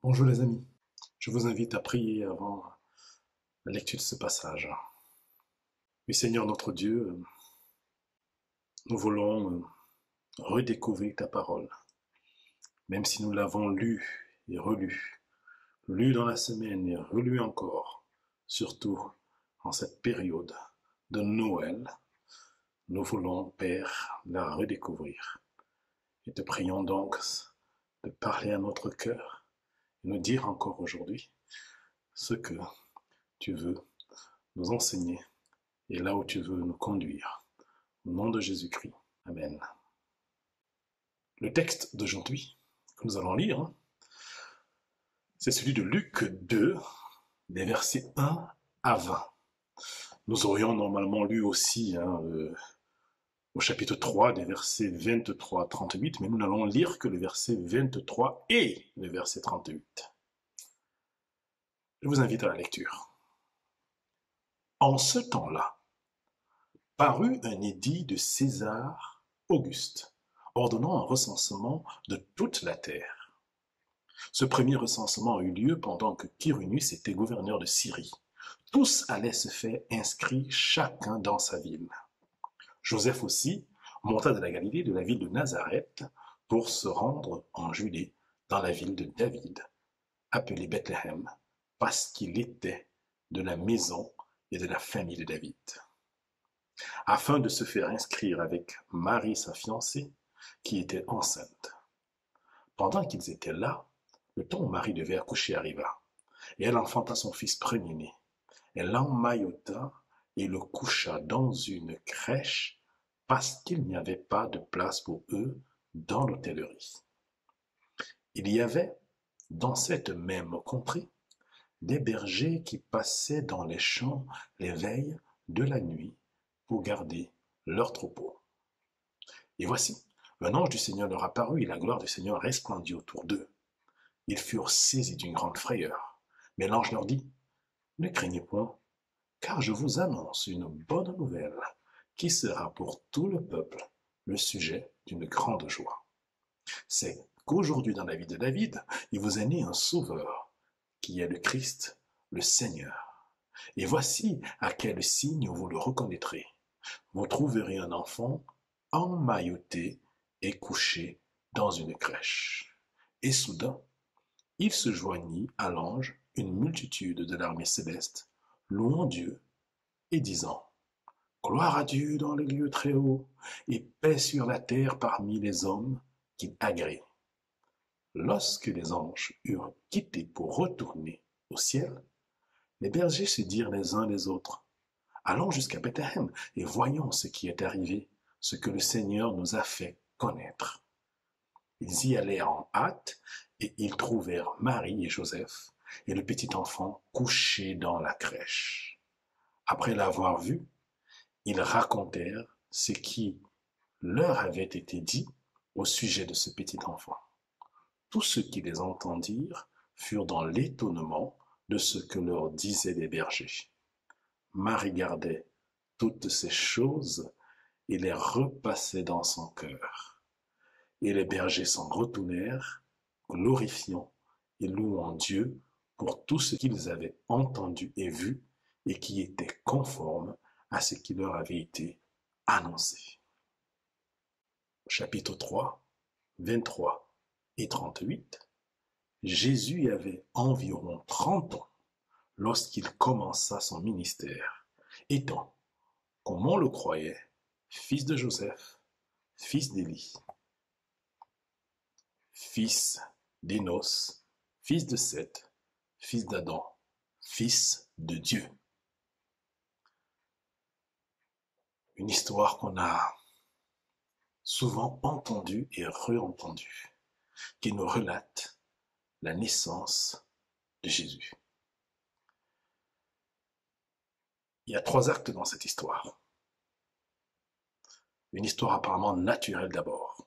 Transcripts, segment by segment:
Bonjour les amis, je vous invite à prier avant la lecture de ce passage. Oui Seigneur notre Dieu, nous voulons redécouvrir ta parole, même si nous l'avons lue et relue, lue dans la semaine et relue encore, surtout en cette période de Noël, nous voulons, Père, la redécouvrir. Et te prions donc de parler à notre cœur et nous dire encore aujourd'hui ce que tu veux nous enseigner et là où tu veux nous conduire. Au nom de Jésus-Christ. Amen. Le texte d'aujourd'hui que nous allons lire, c'est celui de Luc 2, des versets 1 à 20. Nous aurions normalement lu aussi au chapitre 3, des versets 23 à 38, mais nous n'allons lire que le verset 23 et le verset 38. Je vous invite à la lecture. En ce temps-là, parut un édit de César Auguste, ordonnant un recensement de toute la terre. Ce premier recensement eut lieu pendant que Quirinius était gouverneur de Syrie. Tous allaient se faire inscrire chacun dans sa ville. Joseph aussi monta de la Galilée, de la ville de Nazareth, pour se rendre en Judée, dans la ville de David, appelée Bethléem, parce qu'il était de la maison et de la famille de David, afin de se faire inscrire avec Marie, sa fiancée, qui était enceinte. Pendant qu'ils étaient là, le temps où Marie devait accoucher arriva, et elle enfanta son fils premier-né. Elle l'emmaillota et le coucha dans une crèche parce qu'il n'y avait pas de place pour eux dans l'hôtellerie. Il y avait, dans cette même contrée, des bergers qui passaient dans les champs les veilles de la nuit pour garder leurs troupeaux. Et voici, un ange du Seigneur leur apparut et la gloire du Seigneur resplendit autour d'eux. Ils furent saisis d'une grande frayeur. Mais l'ange leur dit, ne craignez point, car je vous annonce une bonne nouvelle qui sera pour tout le peuple le sujet d'une grande joie. C'est qu'aujourd'hui dans la vie de David, il vous est né un sauveur, qui est le Christ, le Seigneur. Et voici à quel signe vous le reconnaîtrez. Vous trouverez un enfant emmailloté et couché dans une crèche. Et soudain, il se joignit à l'ange une multitude de l'armée céleste, louant Dieu et disant, gloire à Dieu dans les lieux très hauts, et paix sur la terre parmi les hommes qu'il agrée. Lorsque les anges eurent quitté pour retourner au ciel, les bergers se dirent les uns les autres, allons jusqu'à Bethléem et voyons ce qui est arrivé, ce que le Seigneur nous a fait connaître. Ils y allèrent en hâte, et ils trouvèrent Marie et Joseph, et le petit enfant couché dans la crèche. Après l'avoir vu, ils racontèrent ce qui leur avait été dit au sujet de ce petit enfant. Tous ceux qui les entendirent furent dans l'étonnement de ce que leur disaient les bergers. Marie gardait toutes ces choses et les repassait dans son cœur. Et les bergers s'en retournèrent, glorifiant et louant Dieu pour tout ce qu'ils avaient entendu et vu et qui était conforme à ce qui leur avait été annoncé. Chapitre 3, 23 et 38. Jésus avait environ 30 ans lorsqu'il commença son ministère, étant, comme on le croyait, fils de Joseph, fils d'Élie, fils d'Énos, fils de Seth, fils d'Adam, fils de Dieu. Une histoire qu'on a souvent entendue et réentendue, qui nous relate la naissance de Jésus. Il y a 3 actes dans cette histoire. Une histoire apparemment naturelle d'abord,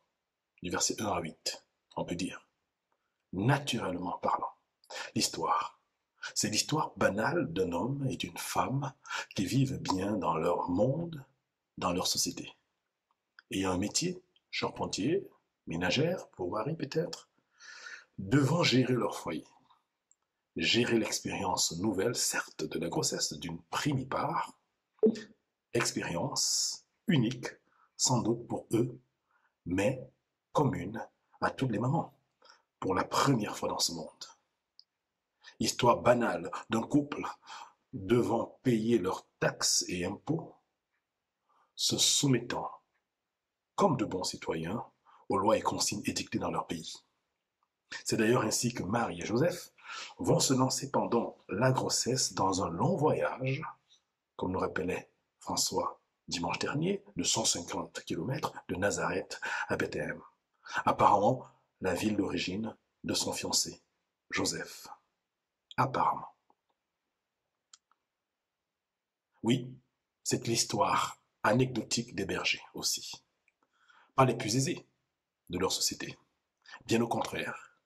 du verset 1 à 8, on peut dire, naturellement parlant. L'histoire, c'est l'histoire banale d'un homme et d'une femme qui vivent bien dans leur monde, dans leur société. Ayant un métier, charpentier, ménagère, pour Marie peut-être, devant gérer leur foyer. gérer l'expérience nouvelle, certes de la grossesse d'une primipare, expérience unique, sans doute pour eux, mais commune à toutes les mamans, pour la première fois dans ce monde. Histoire banale d'un couple devant payer leurs taxes et impôts, se soumettant, comme de bons citoyens, aux lois et consignes édictées dans leur pays. C'est d'ailleurs ainsi que Marie et Joseph vont se lancer pendant la grossesse dans un long voyage, comme nous rappelait François dimanche dernier, de 150 km de Nazareth à Bethléem. Apparemment, la ville d'origine de son fiancé, Joseph. Apparemment. Oui, c'est l'histoire anecdotique des bergers aussi. Pas les plus aisés de leur société, bien au contraire,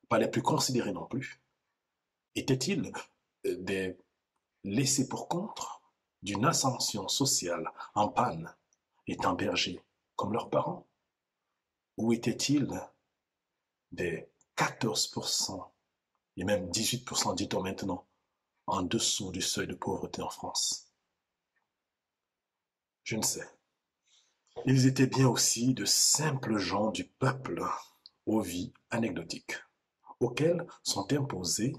pas les plus considérés non plus. Étaient-ils des laissés pour compte d'une ascension sociale en panne, étant bergers comme leurs parents? Ou étaient-ils des 14% et même 18%, dit-on maintenant, en dessous du seuil de pauvreté en France? Je ne sais. Ils étaient bien aussi de simples gens du peuple aux vies anecdotiques, auxquelles sont imposées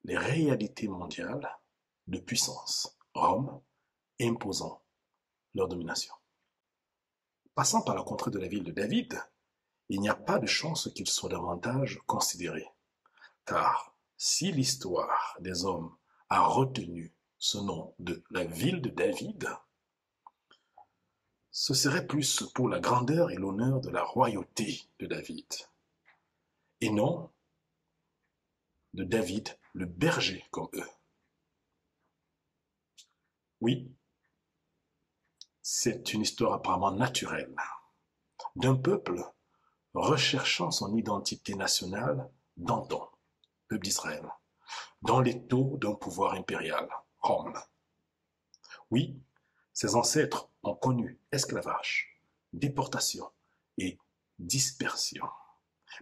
les réalités mondiales de puissance, Rome imposant leur domination. Passant par la contrée de la ville de David, il n'y a pas de chance qu'il soit davantage considéré, car si l'histoire des hommes a retenu ce nom de la ville de David, ce serait plus pour la grandeur et l'honneur de la royauté de David, et non de David le berger comme eux. Oui, c'est une histoire apparemment naturelle d'un peuple recherchant son identité nationale d'antan, peuple d'Israël, dans l'étau d'un pouvoir impérial, Rome. Oui, ses ancêtres ont connu esclavage, déportation et dispersion.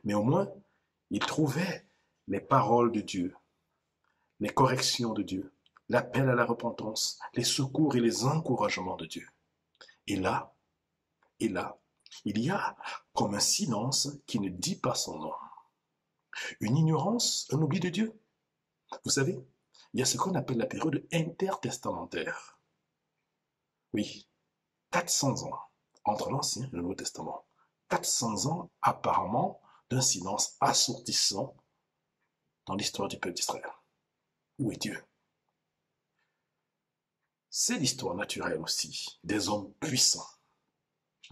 Mais au moins, ils trouvaient les paroles de Dieu, les corrections de Dieu, l'appel à la repentance, les secours et les encouragements de Dieu. Et là, il y a comme un silence qui ne dit pas son nom. Une ignorance, un oubli de Dieu. Vous savez, il y a ce qu'on appelle la période intertestamentaire. Oui, 400 ans entre l'Ancien et le Nouveau Testament. 400 ans apparemment d'un silence assourdissant dans l'histoire du peuple d'Israël. Où est Dieu? C'est l'histoire naturelle aussi des hommes puissants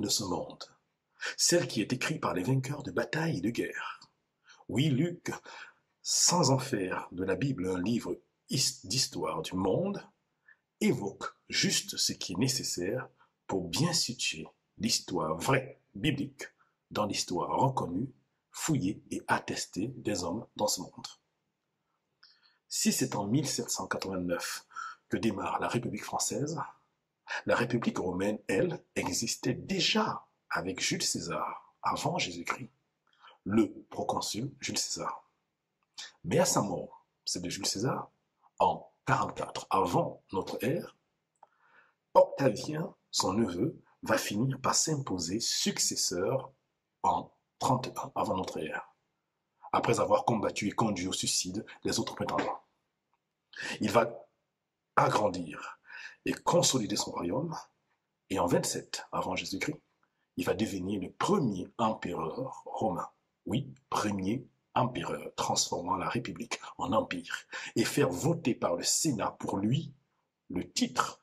de ce monde, celle qui est écrite par les vainqueurs de batailles et de guerres. Oui, Luc, sans en faire de la Bible un livre d'histoire du monde, évoque juste ce qui est nécessaire pour bien situer l'histoire vraie, biblique, dans l'histoire reconnue, fouillée et attestée des hommes dans ce monde. Si c'est en 1789 que démarre la République française, la République romaine, elle, existait déjà avec Jules César, avant Jésus-Christ, le proconsul Jules César. Mais à sa mort, c'est de Jules César, en 44 avant notre ère, Octavien, son neveu, va finir par s'imposer successeur en 31 avant notre ère, après avoir combattu et conduit au suicide les autres prétendants. Il va agrandir et consolider son royaume, et en 27 avant Jésus-Christ, il va devenir le premier empereur romain. Oui, premier empereur, transformant la République en empire, et faire voter par le Sénat pour lui le titre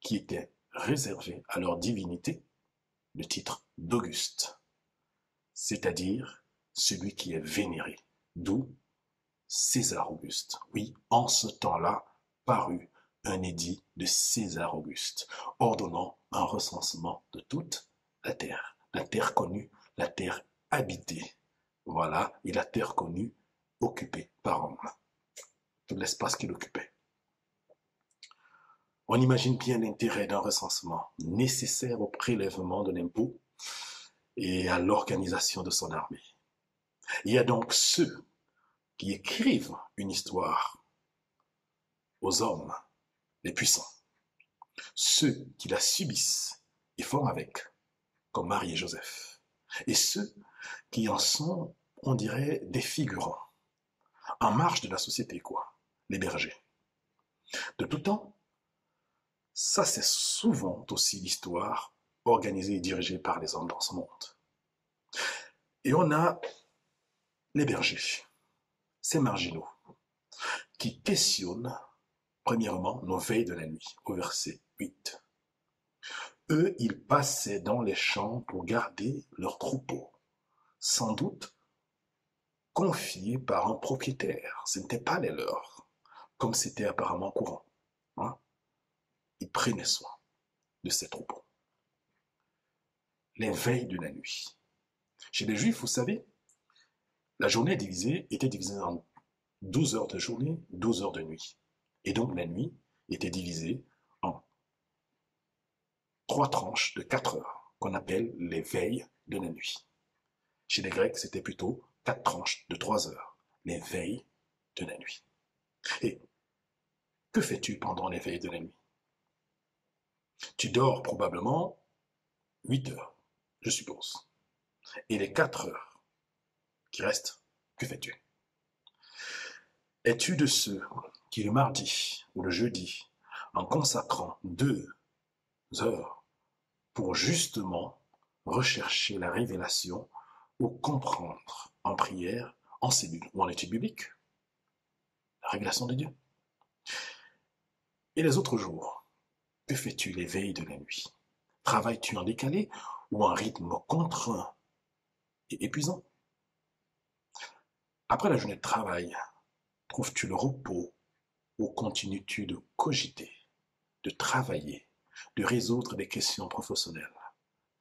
qui était réservé à leur divinité, le titre d'Auguste, c'est-à-dire celui qui est vénéré, d'où César Auguste. Oui, en ce temps-là, parut un édit de César Auguste, ordonnant un recensement de toute la terre connue, la terre habitée. Voilà, et la terre connue, occupée par Rome, tout l'espace qu'il occupait. On imagine bien l'intérêt d'un recensement nécessaire au prélèvement de l'impôt et à l'organisation de son armée. Il y a donc ceux qui écrivent une histoire aux hommes les puissants, ceux qui la subissent et font avec, comme Marie et Joseph, et ceux qui en sont, on dirait, des figurants, en marge de la société, quoi, les bergers. De tout temps, ça c'est souvent aussi l'histoire organisée et dirigée par les hommes dans ce monde. Et on a les bergers, ces marginaux, qui questionnent premièrement nos veilles de la nuit, au verset 8. Eux, ils passaient dans les champs pour garder leurs troupeaux, sans doute confiés par un propriétaire. Ce n'était pas les leurs, comme c'était apparemment courant. Hein? Ils prenaient soin de ces troupeaux. Les veilles de la nuit. Chez les Juifs, vous savez, la journée était divisée en 12 heures de journée, 12 heures de nuit. Et donc la nuit était divisée en 3 tranches de 4 heures, qu'on appelle les veilles de la nuit. Chez les Grecs, c'était plutôt 4 tranches de 3 heures, les veilles de la nuit. Et que fais-tu pendant les veilles de la nuit? Tu dors probablement 8 heures, je suppose. Et les 4 heures qui restent, que fais-tu? Es-tu de ceux qui le mardi ou le jeudi, en consacrant 2 heures pour justement rechercher la révélation ou comprendre en prière, en cellule ou en étude biblique, la révélation de Dieu? Et les autres jours, que fais-tu les veilles de la nuit? Travailles-tu en décalé ou en rythme contraint et épuisant? Après la journée de travail, trouves-tu le repos ou continues-tu de cogiter, de travailler, de résoudre des questions professionnelles,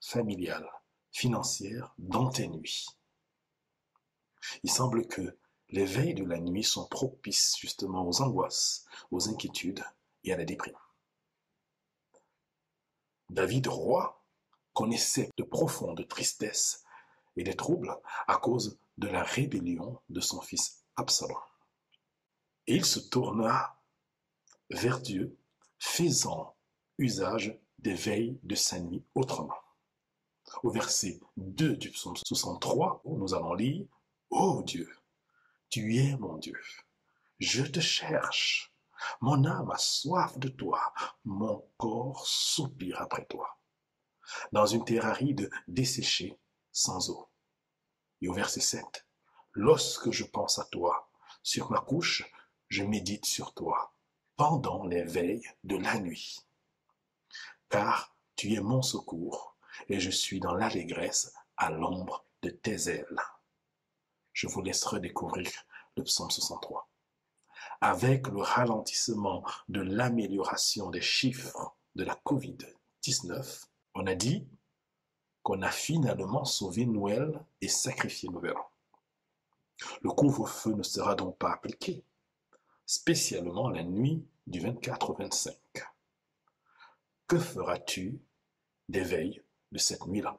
familiales, financières dans tes nuits? Il semble que les veilles de la nuit sont propices justement aux angoisses, aux inquiétudes et à la déprime. David, roi, connaissait de profondes tristesses et des troubles à cause de la rébellion de son fils Absalom. Et il se tourna vers Dieu, faisant usage des veilles de sa nuit autrement. Au verset 2 du psaume 63, nous allons lire « Ô Dieu, tu es mon Dieu, je te cherche, mon âme a soif de toi, mon corps soupire après toi, dans une terre aride desséchée sans eau. » Et au verset 7, « Lorsque je pense à toi, sur ma couche, je médite sur toi, pendant les veilles de la nuit. Car tu es mon secours, et je suis dans l'allégresse à l'ombre de tes ailes. » Je vous laisserai découvrir le psaume 63. Avec le ralentissement de l'amélioration des chiffres de la COVID-19, on a dit qu'on a finalement sauvé Noël et sacrifié Nouvel An. Le couvre-feu ne sera donc pas appliqué, spécialement la nuit du 24 au 25. Que feras-tu des veilles de cette nuit-là?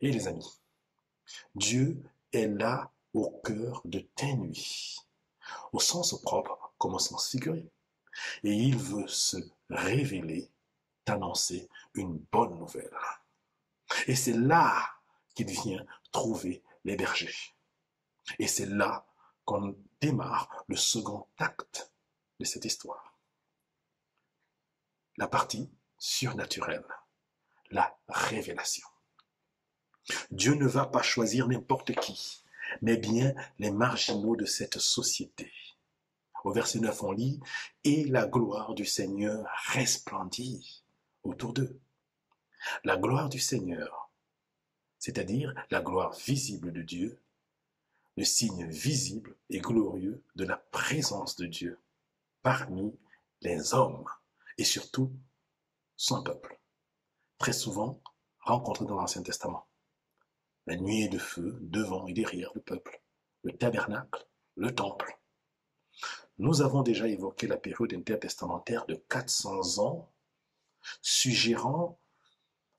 Et les amis, Dieu est là au cœur de tes nuits, au sens propre comme au sens figuré. Et il veut se révéler, t'annoncer une bonne nouvelle. Et c'est là qu'il vient trouver les bergers. Et c'est là qu'on démarre le second acte de cette histoire. La partie surnaturelle, la révélation. Dieu ne va pas choisir n'importe qui, mais bien les marginaux de cette société. Au verset 9, on lit « Et la gloire du Seigneur resplendit autour d'eux. » La gloire du Seigneur, c'est-à-dire la gloire visible de Dieu, le signe visible et glorieux de la présence de Dieu parmi les hommes et surtout son peuple, très souvent rencontré dans l'Ancien Testament. La nuée de feu devant et derrière le peuple, le tabernacle, le temple. Nous avons déjà évoqué la période intertestamentaire de 400 ans, suggérant,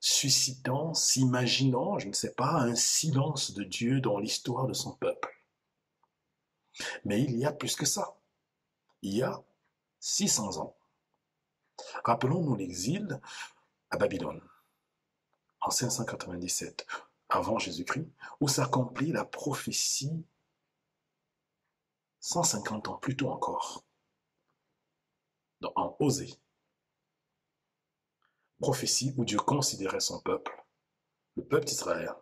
suscitant, s'imaginant, je ne sais pas, un silence de Dieu dans l'histoire de son peuple. Mais il y a plus que ça. Il y a 600 ans. Rappelons-nous l'exil à Babylone en 597 avant Jésus-Christ, où s'accomplit la prophétie 150 ans plus tôt encore, en Osée. Prophétie où Dieu considérait son peuple, le peuple d'Israël,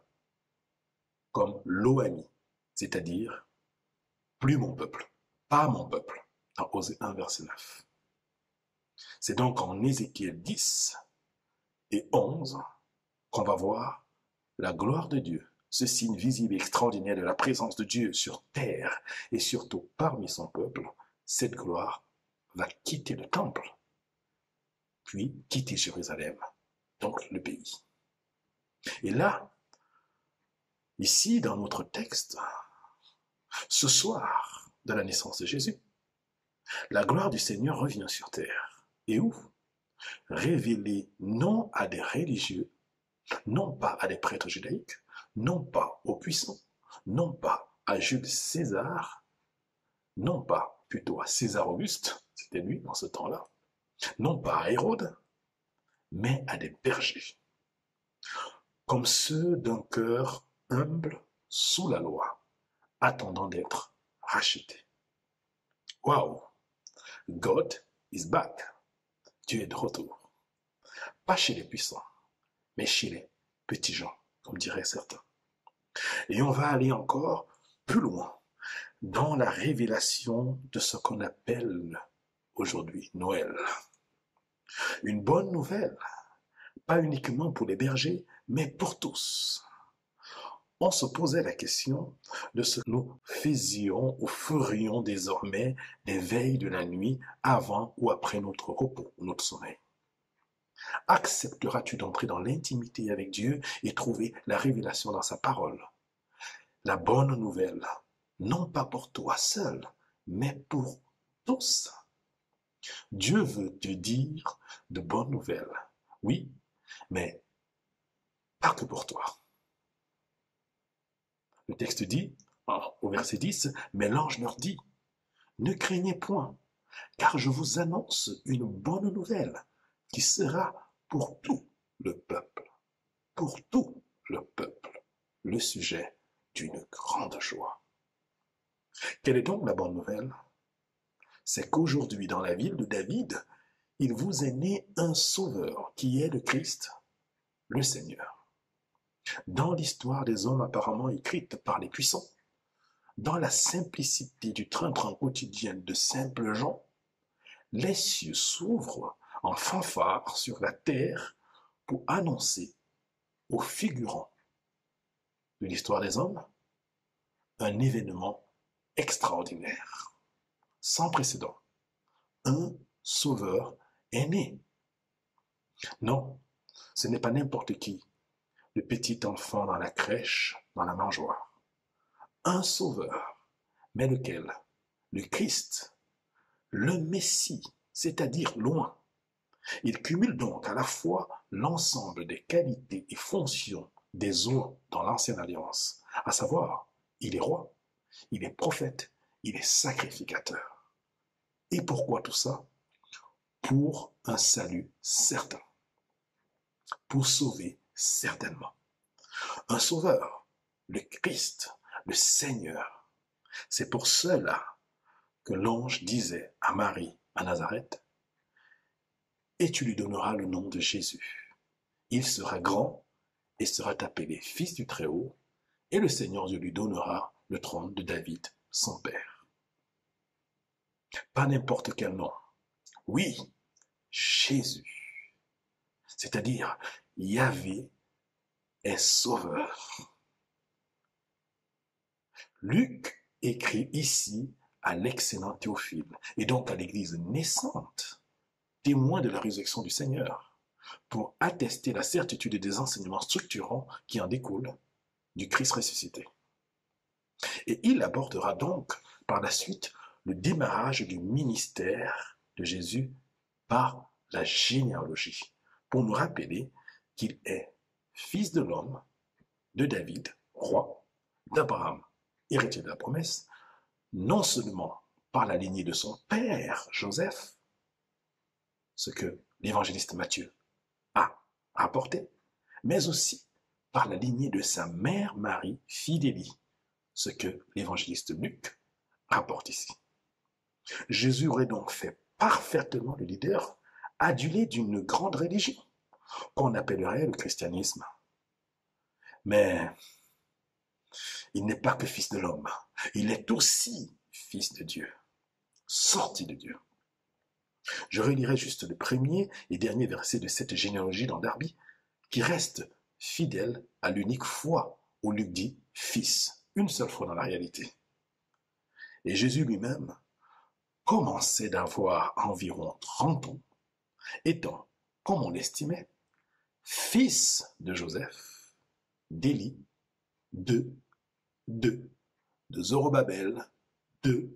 comme l'OAMI, c'est-à-dire plus mon peuple, pas mon peuple, dans Osée 1, verset 9. C'est donc en Ézéchiel 10 et 11 qu'on va voir la gloire de Dieu, ce signe visible et extraordinaire de la présence de Dieu sur terre et surtout parmi son peuple. Cette gloire va quitter le temple, puis quitter Jérusalem, donc le pays. Et là, ici dans notre texte, ce soir de la naissance de Jésus, la gloire du Seigneur revient sur terre. Et où? Révélée non à des religieux, non pas à des prêtres judaïques, non pas aux puissants, non pas à Jules César, non pas plutôt à César Auguste, c'était lui dans ce temps-là, non pas à Hérode, mais à des bergers, comme ceux d'un cœur humble sous la loi, attendant d'être rachetés. Wow! God is back. Dieu est de retour. Pas chez les puissants, mais chez les petits gens, comme diraient certains. Et on va aller encore plus loin dans la révélation de ce qu'on appelle aujourd'hui Noël. Une bonne nouvelle, pas uniquement pour les bergers, mais pour tous. On se posait la question de ce que nous faisions ou ferions désormais des veilles de la nuit avant ou après notre repos, notre sommeil. Accepteras-tu d'entrer dans l'intimité avec Dieu et trouver la révélation dans sa parole? La bonne nouvelle, non pas pour toi seul, mais pour tous. Dieu veut te dire de bonnes nouvelles, oui, mais pas que pour toi. Le texte dit, au verset 10, mais l'ange leur dit, ne craignez point, car je vous annonce une bonne nouvelle qui sera pour tout le peuple, pour tout le peuple, le sujet d'une grande joie. Quelle est donc la bonne nouvelle? C'est qu'aujourd'hui, dans la ville de David, il vous est né un sauveur qui est le Christ, le Seigneur. Dans l'histoire des hommes apparemment écrite par les puissants, dans la simplicité du train-train quotidien de simples gens, les cieux s'ouvrent en fanfare sur la terre pour annoncer aux figurants de l'histoire des hommes un événement extraordinaire, sans précédent. Un sauveur est né. Non, ce n'est pas n'importe qui, le petit enfant dans la crèche, dans la mangeoire. Un sauveur, mais lequel? Le Christ, le Messie, c'est-à-dire loin. Il cumule donc à la fois l'ensemble des qualités et fonctions des hommes dans l'ancienne alliance, à savoir, il est roi, il est prophète, il est sacrificateur. Et pourquoi tout ça? Pour un salut certain, pour sauver certainement. Un sauveur, le Christ, le Seigneur. C'est pour cela que l'ange disait à Marie à Nazareth, et tu lui donneras le nom de Jésus. Il sera grand et sera appelé Fils du Très-Haut, et le Seigneur Dieu lui donnera le trône de David, son père. Pas n'importe quel nom. Oui, Jésus. C'est-à-dire, Yahvé est sauveur. Luc écrit ici à l'excellent Théophile, et donc à l'Église naissante, témoin de la résurrection du Seigneur, pour attester la certitude des enseignements structurants qui en découlent du Christ ressuscité. Et il abordera donc par la suite le démarrage du ministère de Jésus par la généalogie, pour nous rappeler qu'il est fils de l'homme, de David, roi, d'Abraham, héritier de la promesse, non seulement par la lignée de son père, Joseph, ce que l'évangéliste Matthieu a apporté, mais aussi par la lignée de sa mère Marie, fille d'Élie, ce que l'évangéliste Luc rapporte ici. Jésus aurait donc fait parfaitement le leader adulé d'une grande religion, qu'on appellerait le christianisme. Mais il n'est pas que fils de l'homme, il est aussi fils de Dieu, sorti de Dieu. Je relirai juste le premier et dernier verset de cette généalogie dans Darby, qui reste fidèle à l'unique fois où Luc dit « fils », une seule fois dans la réalité. Et Jésus lui-même commençait d'avoir environ 30 ans, étant, comme on l'estimait, fils de Joseph, d'Élie, de Zorobabel, de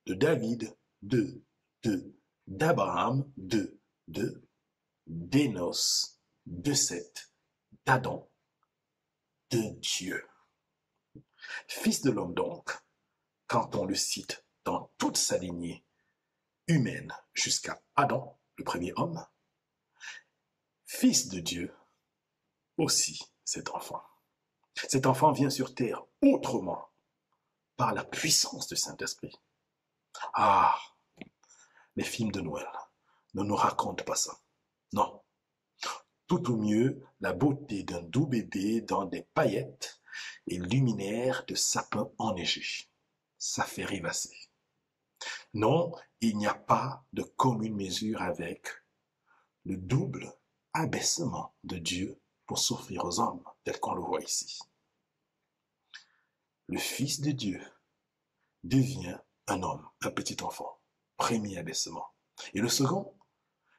David, d'Abraham, d'Énos, de Seth, d'Adam, de Dieu. Fils de l'homme donc, quand on le cite dans toute sa lignée humaine jusqu'à Adam, le premier homme, fils de Dieu aussi cet enfant. Cet enfant vient sur terre autrement, par la puissance du Saint-Esprit. Ah, les films de Noël ne nous racontent pas ça. Non. Tout au mieux, la beauté d'un doux bébé dans des paillettes et luminaires de sapin enneigé. Ça fait rêvasser. Non, il n'y a pas de commune mesure avec le double abaissement de Dieu pour s'offrir aux hommes, tel qu'on le voit ici. Le Fils de Dieu devient un homme, un petit enfant, premier abaissement. Et le second,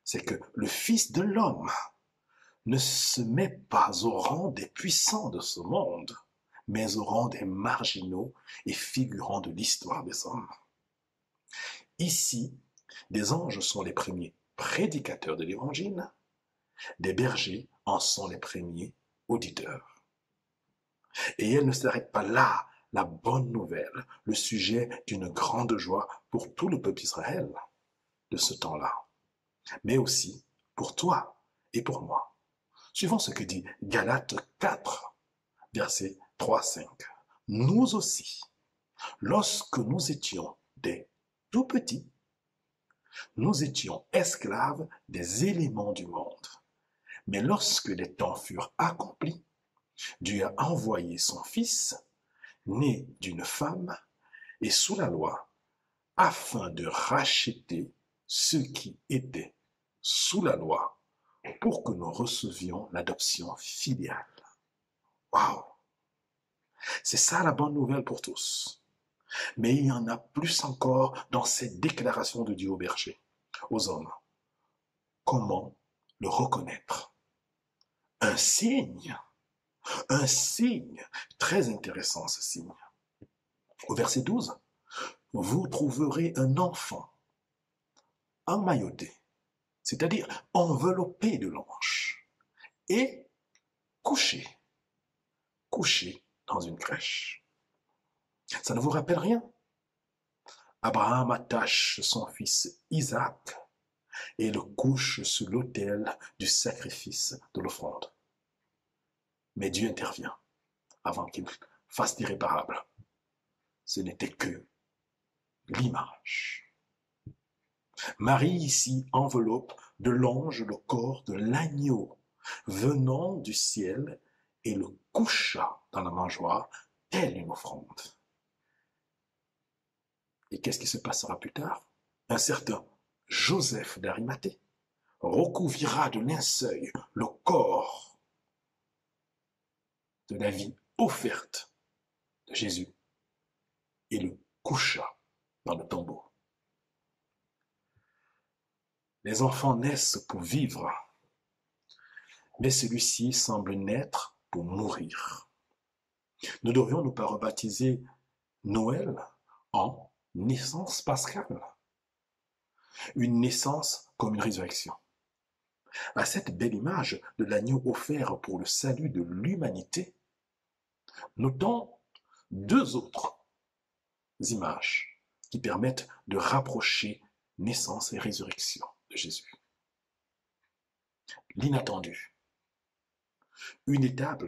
c'est que le Fils de l'homme ne se met pas au rang des puissants de ce monde, mais au rang des marginaux et figurants de l'histoire des hommes. Ici, des anges sont les premiers prédicateurs de l'Évangile, des bergers en sont les premiers auditeurs. Et elle ne s'arrête pas là, la bonne nouvelle, le sujet d'une grande joie pour tout le peuple d'Israël de ce temps-là, mais aussi pour toi et pour moi. Suivant ce que dit Galates 4, versets 3-5. Nous aussi, lorsque nous étions des tout petits, nous étions esclaves des éléments du monde. Mais lorsque les temps furent accomplis, Dieu a envoyé son Fils, né d'une femme et sous la loi, afin de racheter ceux qui étaient sous la loi pour que nous recevions l'adoption filiale. Waouh! C'est ça la bonne nouvelle pour tous. Mais il y en a plus encore dans cette déclaration de Dieu aux bergers, aux hommes. Comment le reconnaître? Un signe, très intéressant ce signe. Au verset 12, vous trouverez un enfant emmailloté, c'est-à-dire enveloppé de langes, et couché dans une crèche. Ça ne vous rappelle rien? Abraham attache son fils Isaac et le couche sur l'autel du sacrifice de l'offrande. Mais Dieu intervient avant qu'il fasse l'irréparable. Ce n'était que l'image. Marie ici enveloppe de l'ange le corps de l'agneau venant du ciel et le coucha dans la mangeoire telle une offrande. Et qu'est-ce qui se passera plus tard? Un certain Joseph d'Arimathée recouvrira de linceul le corps de la vie offerte de Jésus et le coucha dans le tombeau. Les enfants naissent pour vivre, mais celui-ci semble naître pour mourir. Ne devrions-nous pas rebaptiser Noël en naissance pascale? Une naissance comme une résurrection. À cette belle image de l'agneau offert pour le salut de l'humanité, notons deux autres images qui permettent de rapprocher naissance et résurrection de Jésus. L'inattendu, une étape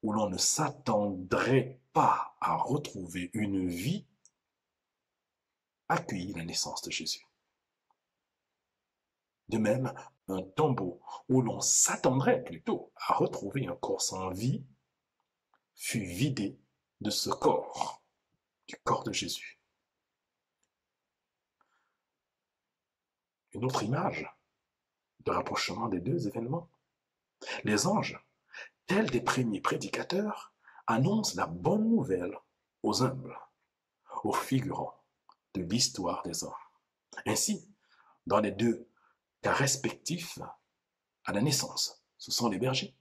où l'on ne s'attendrait pas à retrouver une vie, accueillit la naissance de Jésus. De même, un tombeau où l'on s'attendrait plutôt à retrouver un corps sans vie fut vidé de ce corps, du corps de Jésus. Une autre image de rapprochement des deux événements. Les anges, tels des premiers prédicateurs, annoncent la bonne nouvelle aux humbles, aux figurants de l'histoire des hommes. Ainsi, dans les deux cas respectifs, à la naissance, ce sont les bergers.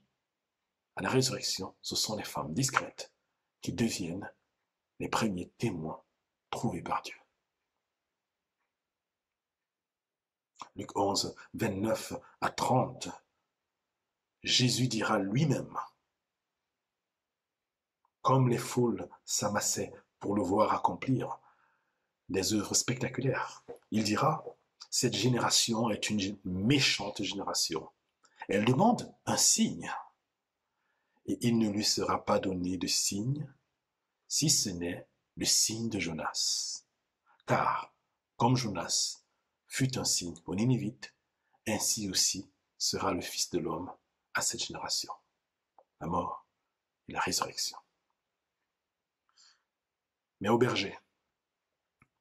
À la résurrection, ce sont les femmes discrètes qui deviennent les premiers témoins trouvés par Dieu. Luc 11, 29 à 30, Jésus dira lui-même, comme les foules s'amassaient pour le voir accomplir des œuvres spectaculaires, il dira, cette génération est une méchante génération. Elle demande un signe, et il ne lui sera pas donné de signe, si ce n'est le signe de Jonas. Car, comme Jonas fut un signe aux Ninivites, ainsi aussi sera le Fils de l'homme à cette génération. La mort et la résurrection. Mais aux bergers,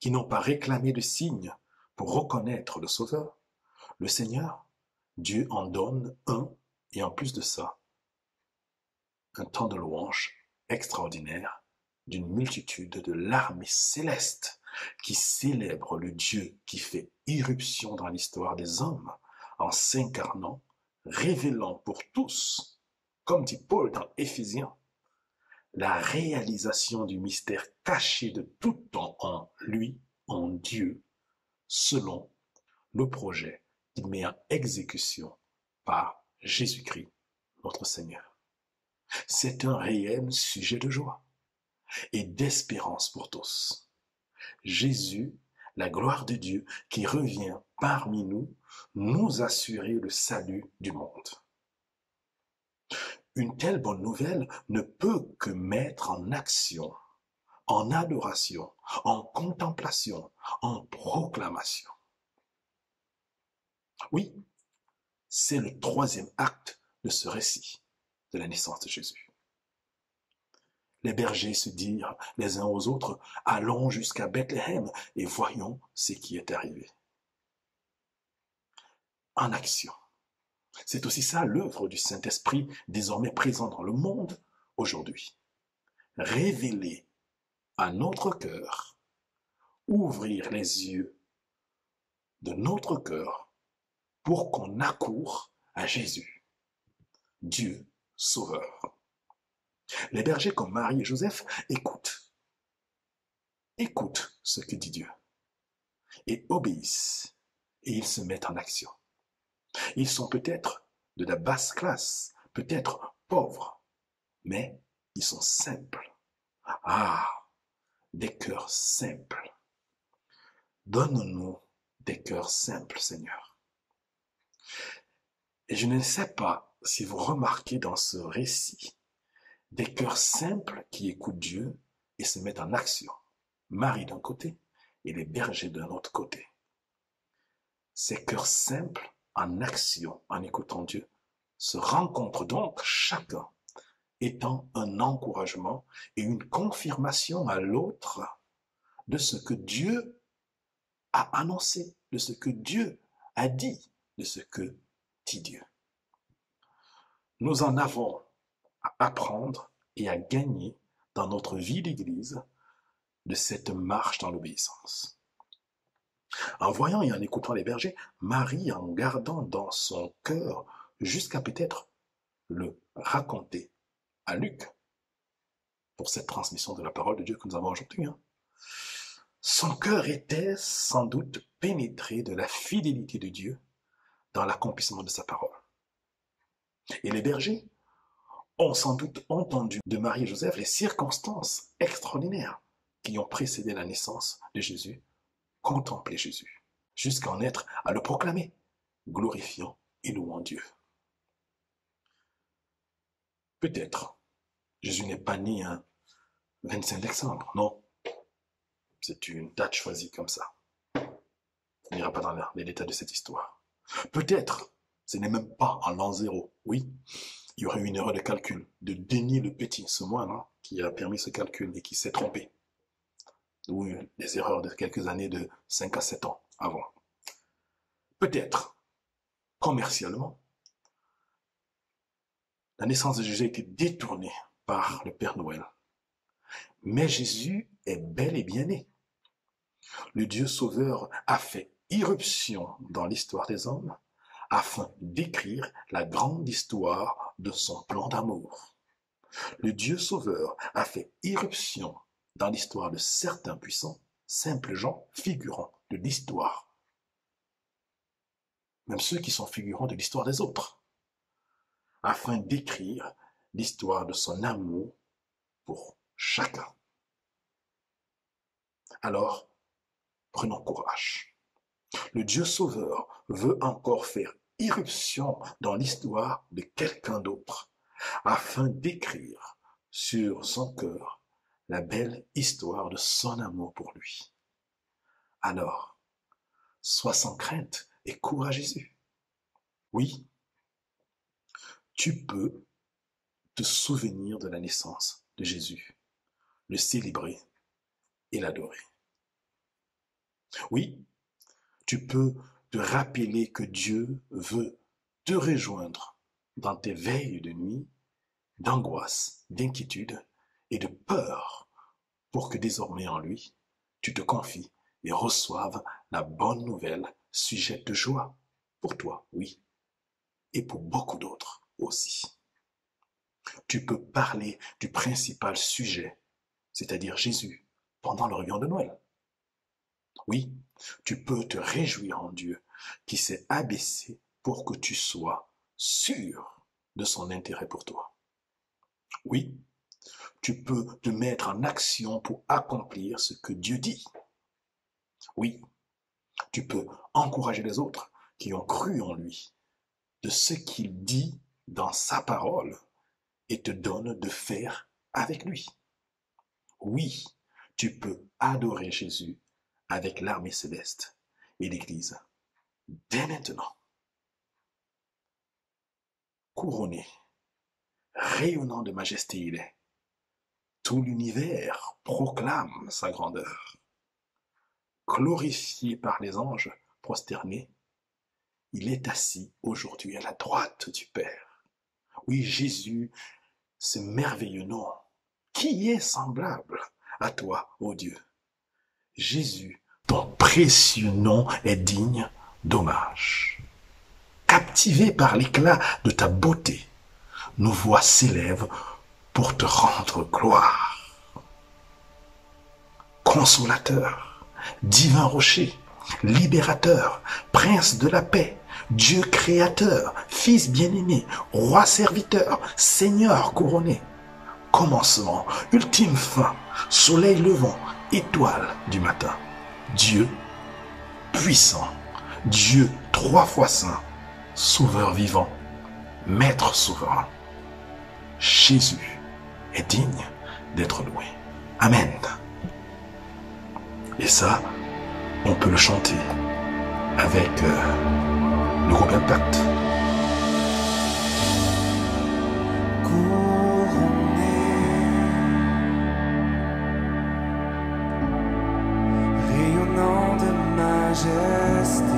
qui n'ont pas réclamé de signe pour reconnaître le Sauveur, le Seigneur, Dieu en donne un, et en plus de ça, un temps de louange extraordinaire d'une multitude de l'armée céleste qui célèbre le Dieu qui fait irruption dans l'histoire des hommes en s'incarnant, révélant pour tous, comme dit Paul dans Éphésiens, la réalisation du mystère caché de tout temps en lui, en Dieu, selon le projet qu'il met en exécution par Jésus-Christ, notre Seigneur. C'est un réel sujet de joie et d'espérance pour tous. Jésus, la gloire de Dieu qui revient parmi nous, nous assurer le salut du monde. Une telle bonne nouvelle ne peut que mettre en action, en adoration, en contemplation, en proclamation. Oui, c'est le troisième acte de ce récit de la naissance de Jésus. Les bergers se dirent les uns aux autres, allons jusqu'à Bethléem et voyons ce qui est arrivé. En action. C'est aussi ça l'œuvre du Saint-Esprit désormais présent dans le monde aujourd'hui. Révéler à notre cœur, ouvrir les yeux de notre cœur pour qu'on accourt à Jésus, Dieu Sauveur. Les bergers comme Marie et Joseph écoutent ce que dit Dieu et obéissent et ils se mettent en action. Ils sont peut-être de la basse classe, peut-être pauvres, mais ils sont simples. Ah, des cœurs simples. Donne-nous des cœurs simples, Seigneur. Et je ne sais pas si vous remarquez dans ce récit des cœurs simples qui écoutent Dieu et se mettent en action. Marie d'un côté et les bergers d'un autre côté. Ces cœurs simples en action, en écoutant Dieu, se rencontrent donc chacun étant un encouragement et une confirmation à l'autre de ce que Dieu a annoncé, de ce que Dieu a dit, de ce que dit Dieu. Nous en avons à apprendre et à gagner dans notre vie d'Église de cette marche dans l'obéissance. En voyant et en écoutant les bergers, Marie, en gardant dans son cœur jusqu'à peut-être le raconter à Luc pour cette transmission de la parole de Dieu que nous avons aujourd'hui. Son cœur était sans doute pénétré de la fidélité de Dieu dans l'accomplissement de sa parole. Et les bergers ont sans doute entendu de Marie et Joseph les circonstances extraordinaires qui ont précédé la naissance de Jésus contemplaient Jésus, jusqu'à en être à le proclamer, glorifiant et louant Dieu. Peut-être, Jésus n'est pas né un 25 décembre, non. C'est une date choisie comme ça. On n'ira pas dans les détails de cette histoire. Peut-être, ce n'est même pas en l'an 0. Oui, il y aurait eu une erreur de calcul de Denis le Petit, ce moine qui a permis ce calcul et qui s'est trompé. Ou des erreurs de quelques années de 5 à 7 ans avant. Peut-être, commercialement, la naissance de Jésus a été détournée par le Père Noël. Mais Jésus est bel et bien né. Le Dieu Sauveur a fait irruption dans l'histoire des hommes afin d'écrire la grande histoire de son plan d'amour. Le Dieu Sauveur a fait irruption dans l'histoire de certains puissants, simples gens figurants de l'histoire. Même ceux qui sont figurants de l'histoire des autres, afin d'écrire l'histoire de son amour pour chacun. Alors, prenons courage. Le Dieu Sauveur veut encore faire irruption dans l'histoire de quelqu'un d'autre, afin d'écrire sur son cœur la belle histoire de son amour pour lui. Alors, sois sans crainte et cours à Jésus. Oui, tu peux te souvenir de la naissance de Jésus, le célébrer et l'adorer. Oui, tu peux te rappeler que Dieu veut te rejoindre dans tes veilles de nuit, d'angoisse, d'inquiétude et de peur pour que désormais en lui, tu te confies et reçoives la bonne nouvelle sujette de joie pour toi, oui, et pour beaucoup d'autres aussi. Tu peux parler du principal sujet, c'est-à-dire Jésus, pendant le réveillon de Noël. Oui, tu peux te réjouir en Dieu qui s'est abaissé pour que tu sois sûr de son intérêt pour toi. Oui, tu peux te mettre en action pour accomplir ce que Dieu dit. Oui, tu peux encourager les autres qui ont cru en lui de ce qu'il dit dans sa parole et te donne de faire avec lui. Oui, tu peux adorer Jésus avec l'armée céleste et l'Église dès maintenant. Couronné, rayonnant de majesté il est. Tout l'univers proclame sa grandeur. Glorifié par les anges prosternés, il est assis aujourd'hui à la droite du Père. Oui, Jésus, ce merveilleux nom, qui est semblable à toi, ô Dieu? Jésus, ton précieux nom est digne d'hommage. Captivés par l'éclat de ta beauté, nos voix s'élèvent pour te rendre gloire. Consolateur, divin rocher, libérateur, prince de la paix, Dieu créateur, fils bien-aimé, roi serviteur, Seigneur couronné, commencement, ultime fin, soleil levant, étoile du matin, Dieu puissant, Dieu 3 fois saint, sauveur vivant, maître souverain. Jésus est digne d'être loué. Amen. Et ça, on peut le chanter avec le groupe Impact. Rayonnant de majesté,